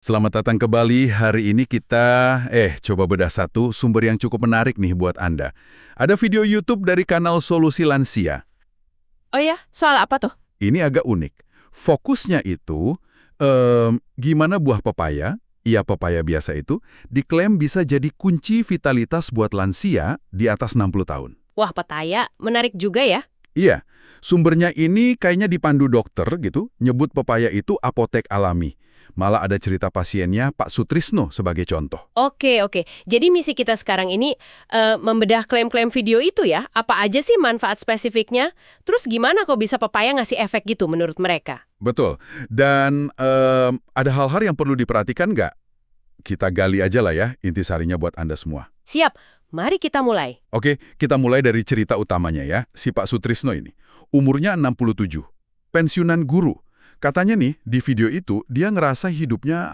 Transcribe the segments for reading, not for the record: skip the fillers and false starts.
Selamat datang ke Bali. Hari ini kita coba bedah satu sumber yang cukup menarik nih buat Anda. Ada video YouTube dari kanal Solusi Lansia. Oh ya, soal apa tuh? Ini agak unik. Fokusnya itu gimana buah pepaya, pepaya biasa itu, diklaim bisa jadi kunci vitalitas buat lansia di atas 60 tahun. Wah, petaya. Menarik juga ya. Iya, sumbernya ini kayaknya dipandu dokter gitu, nyebut pepaya itu apotek alami. Malah ada cerita pasiennya Pak Sutrisno sebagai contoh. Oke. Jadi misi kita sekarang ini membedah klaim-klaim video itu ya. Apa aja sih manfaat spesifiknya? Terus gimana kok bisa pepaya ngasih efek gitu menurut mereka? Betul. Dan ada hal-hal yang perlu diperhatikan nggak? Kita gali aja lah ya intisarinya buat Anda semua. Siap, mari kita mulai. Oke, kita mulai dari cerita utamanya ya, si Pak Sutrisno ini. Umurnya 67, pensiunan guru. Katanya nih, di video itu dia ngerasa hidupnya,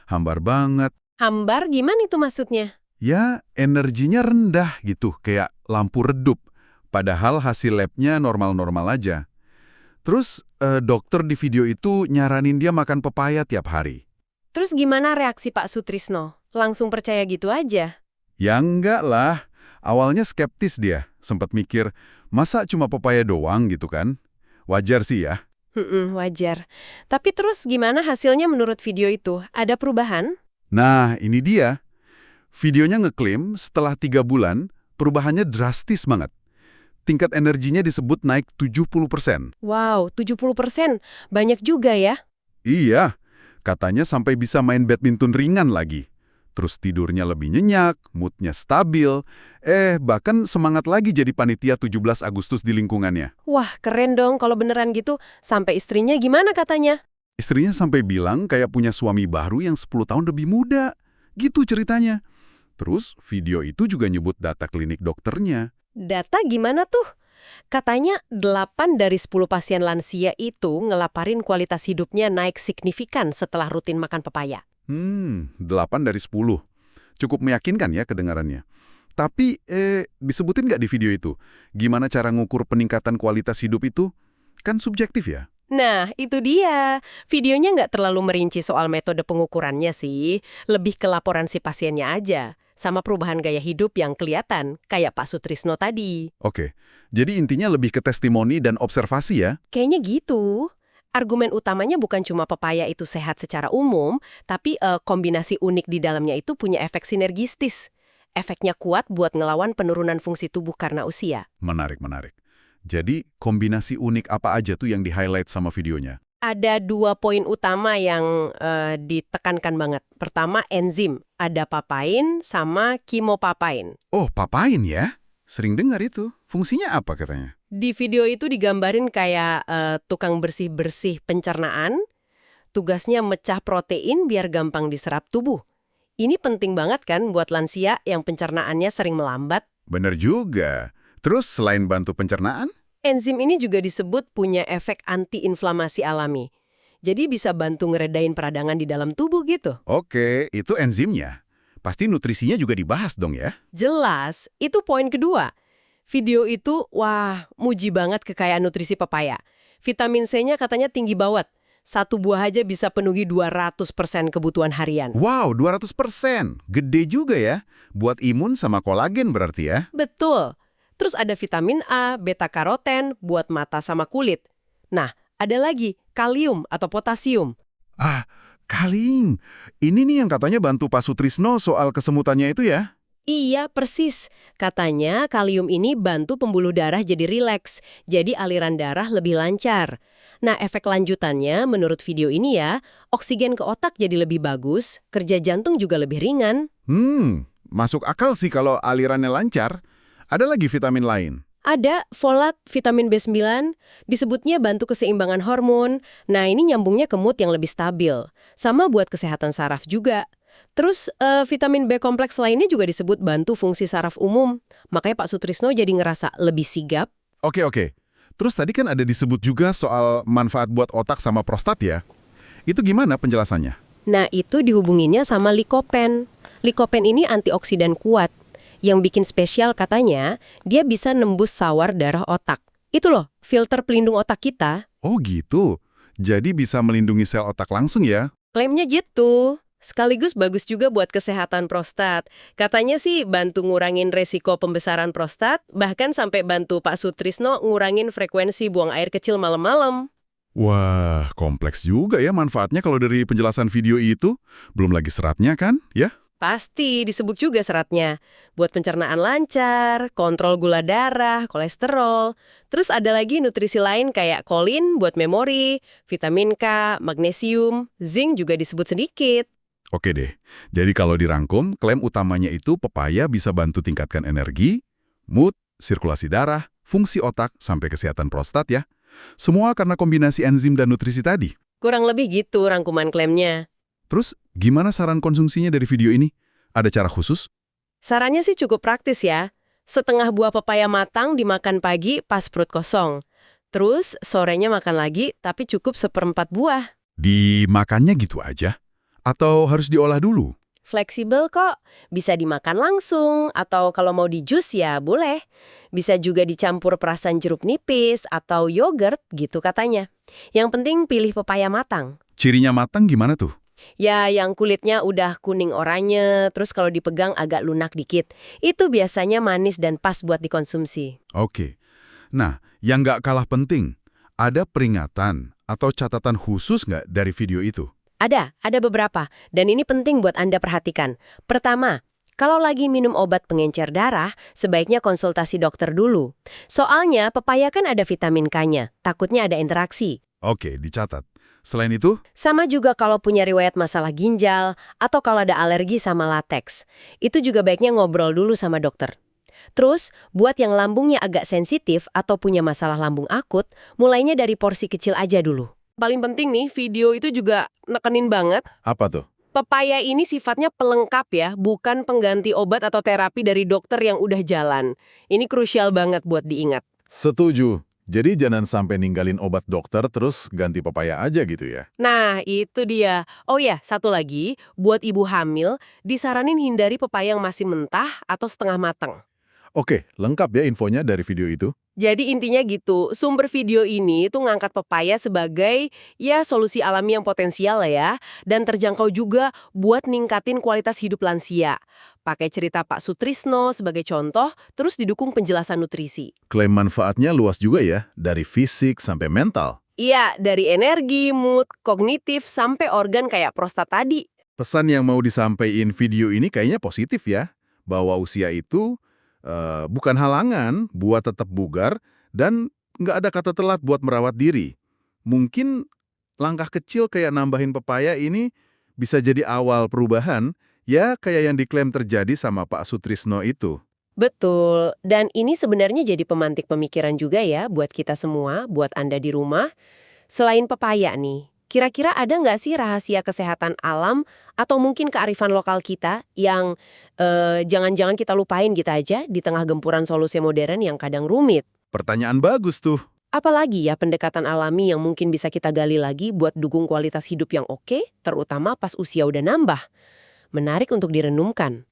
hambar banget. Hambar gimana itu maksudnya? Ya, energinya rendah gitu, kayak lampu redup. Padahal hasil labnya normal-normal aja. Terus dokter di video itu nyaranin dia makan pepaya tiap hari. Terus gimana reaksi Pak Sutrisno? Langsung percaya gitu aja? Ya enggak lah. Awalnya skeptis dia. Sempat mikir, masa cuma pepaya doang gitu kan? Wajar sih ya. Wajar. Tapi terus gimana hasilnya menurut video itu? Ada perubahan? Nah, ini dia. Videonya ngeklaim setelah 3 bulan, perubahannya drastis banget. Tingkat energinya disebut naik 70%. Wow, 70%. Banyak juga ya. Iya, katanya sampai bisa main badminton ringan lagi. Terus tidurnya lebih nyenyak, moodnya stabil, bahkan semangat lagi jadi panitia 17 Agustus di lingkungannya. Wah, keren dong kalau beneran gitu. Sampai istrinya gimana katanya? Istrinya sampai bilang kayak punya suami baru yang 10 tahun lebih muda. Gitu ceritanya. Terus video itu juga nyebut data klinik dokternya. Data gimana tuh? Katanya 8 dari 10 pasien lansia itu ngelaparin kualitas hidupnya naik signifikan setelah rutin makan pepaya. 8 dari 10. Cukup meyakinkan ya kedengarannya. Tapi, disebutin nggak di video itu? Gimana cara ngukur peningkatan kualitas hidup itu? Kan subjektif ya? Nah, itu dia. Videonya nggak terlalu merinci soal metode pengukurannya sih. Lebih ke laporan si pasiennya aja. Sama perubahan gaya hidup yang kelihatan, kayak Pak Sutrisno tadi. Oke, jadi intinya lebih ke testimoni dan observasi ya? Kayaknya gitu. Argumen utamanya bukan cuma pepaya itu sehat secara umum, tapi kombinasi unik di dalamnya itu punya efek sinergistis. Efeknya kuat buat ngelawan penurunan fungsi tubuh karena usia. Menarik. Jadi, kombinasi unik apa aja tuh yang di-highlight sama videonya? Ada 2 poin utama yang ditekankan banget. Pertama, enzim. Ada papain sama kimopapain. Oh, papain ya? Sering dengar itu. Fungsinya apa katanya? Di video itu digambarin kayak tukang bersih-bersih pencernaan, tugasnya mecah protein biar gampang diserap tubuh. Ini penting banget kan buat lansia yang pencernaannya sering melambat. Bener juga. Terus selain bantu pencernaan? Enzim ini juga disebut punya efek anti-inflamasi alami. Jadi bisa bantu ngeredain peradangan di dalam tubuh gitu. Oke, itu enzimnya. Pasti nutrisinya juga dibahas dong ya? Jelas, itu poin kedua. Video itu, muji banget kekayaan nutrisi pepaya. Vitamin C-nya katanya tinggi banget. Satu buah aja bisa penuhi 200% kebutuhan harian. Wow, 200%. Gede juga ya. Buat imun sama kolagen berarti ya? Betul. Terus ada vitamin A, beta-karoten buat mata sama kulit. Nah, ada lagi kalium atau potasium. Kaling. Ini nih yang katanya bantu Pak Sutrisno soal kesemutannya itu ya? Iya, persis. Katanya kalium ini bantu pembuluh darah jadi rileks, jadi aliran darah lebih lancar. Nah, efek lanjutannya menurut video ini ya, oksigen ke otak jadi lebih bagus, kerja jantung juga lebih ringan. Masuk akal sih kalau alirannya lancar. Ada lagi vitamin lain? Ada folat, vitamin B9, disebutnya bantu keseimbangan hormon. Nah, ini nyambungnya ke mood yang lebih stabil. Sama buat kesehatan saraf juga. Terus vitamin B kompleks lainnya juga disebut bantu fungsi saraf umum. Makanya Pak Sutrisno jadi ngerasa lebih sigap. Oke. Terus tadi kan ada disebut juga soal manfaat buat otak sama prostat ya? Itu gimana penjelasannya? Nah, itu dihubunginnya sama likopen. Likopen ini antioksidan kuat. Yang bikin spesial katanya, dia bisa nembus sawar darah otak. Itu loh, filter pelindung otak kita. Oh gitu. Jadi bisa melindungi sel otak langsung ya? Klaimnya gitu. Sekaligus bagus juga buat kesehatan prostat. Katanya sih bantu ngurangin resiko pembesaran prostat, bahkan sampai bantu Pak Sutrisno ngurangin frekuensi buang air kecil malam-malam. Wah, kompleks juga ya manfaatnya kalau dari penjelasan video itu. Belum lagi seratnya kan, ya? Pasti disebut juga seratnya. Buat pencernaan lancar, kontrol gula darah, kolesterol. Terus ada lagi nutrisi lain kayak kolin buat memori, vitamin K, magnesium, zinc juga disebut sedikit. Oke deh, jadi kalau dirangkum, klaim utamanya itu pepaya bisa bantu tingkatkan energi, mood, sirkulasi darah, fungsi otak, sampai kesehatan prostat ya. Semua karena kombinasi enzim dan nutrisi tadi. Kurang lebih gitu rangkuman klaimnya. Terus, gimana saran konsumsinya dari video ini? Ada cara khusus? Sarannya sih cukup praktis ya. Setengah buah pepaya matang dimakan pagi pas perut kosong. Terus sorenya makan lagi tapi cukup seperempat buah. Dimakannya gitu aja? Atau harus diolah dulu? Fleksibel kok, bisa dimakan langsung atau kalau mau di jus ya boleh. Bisa juga dicampur perasan jeruk nipis atau yogurt gitu katanya. Yang penting pilih pepaya matang. Cirinya matang gimana tuh? Ya yang kulitnya udah kuning oranye, terus kalau dipegang agak lunak dikit. Itu biasanya manis dan pas buat dikonsumsi. Oke. Nah, yang nggak kalah penting, ada peringatan atau catatan khusus nggak dari video itu? Ada beberapa, dan ini penting buat Anda perhatikan. Pertama, kalau lagi minum obat pengencer darah, sebaiknya konsultasi dokter dulu. Soalnya pepaya kan ada vitamin K-nya, takutnya ada interaksi. Oke, dicatat. Selain itu, Sama juga kalau punya riwayat masalah ginjal, atau kalau ada alergi sama lateks. Itu juga baiknya ngobrol dulu sama dokter. Terus, buat yang lambungnya agak sensitif atau punya masalah lambung akut, mulainya dari porsi kecil aja dulu. Paling penting nih, video itu juga nekenin banget. apa tuh? Pepaya ini sifatnya pelengkap ya, bukan pengganti obat atau terapi dari dokter yang udah jalan. Ini krusial banget buat diingat. Setuju. Jadi jangan sampai ninggalin obat dokter terus ganti pepaya aja gitu ya. Nah, itu dia. Oh ya, satu lagi, buat ibu hamil, disaranin hindari pepaya yang masih mentah atau setengah matang. Oke, lengkap ya infonya dari video itu. Jadi intinya gitu, sumber video ini tuh ngangkat pepaya sebagai ya solusi alami yang potensial lah ya, dan terjangkau juga buat ningkatin kualitas hidup lansia. Pakai cerita Pak Sutrisno sebagai contoh, terus didukung penjelasan nutrisi. Klaim manfaatnya luas juga ya, dari fisik sampai mental. Iya, dari energi, mood, kognitif, sampai organ kayak prostat tadi. Pesan yang mau disampaikan video ini kayaknya positif ya, bahwa usia itu bukan halangan buat tetap bugar dan nggak ada kata telat buat merawat diri. Mungkin langkah kecil kayak nambahin pepaya ini bisa jadi awal perubahan, ya kayak yang diklaim terjadi sama Pak Sutrisno itu. Betul, dan ini sebenarnya jadi pemantik pemikiran juga ya buat kita semua, buat Anda di rumah. Selain pepaya nih, kira-kira ada nggak sih rahasia kesehatan alam atau mungkin kearifan lokal kita yang jangan-jangan kita lupain gitu aja di tengah gempuran solusi modern yang kadang rumit? Pertanyaan bagus tuh. Apalagi ya pendekatan alami yang mungkin bisa kita gali lagi buat dukung kualitas hidup yang oke, terutama pas usia udah nambah. Menarik untuk direnungkan.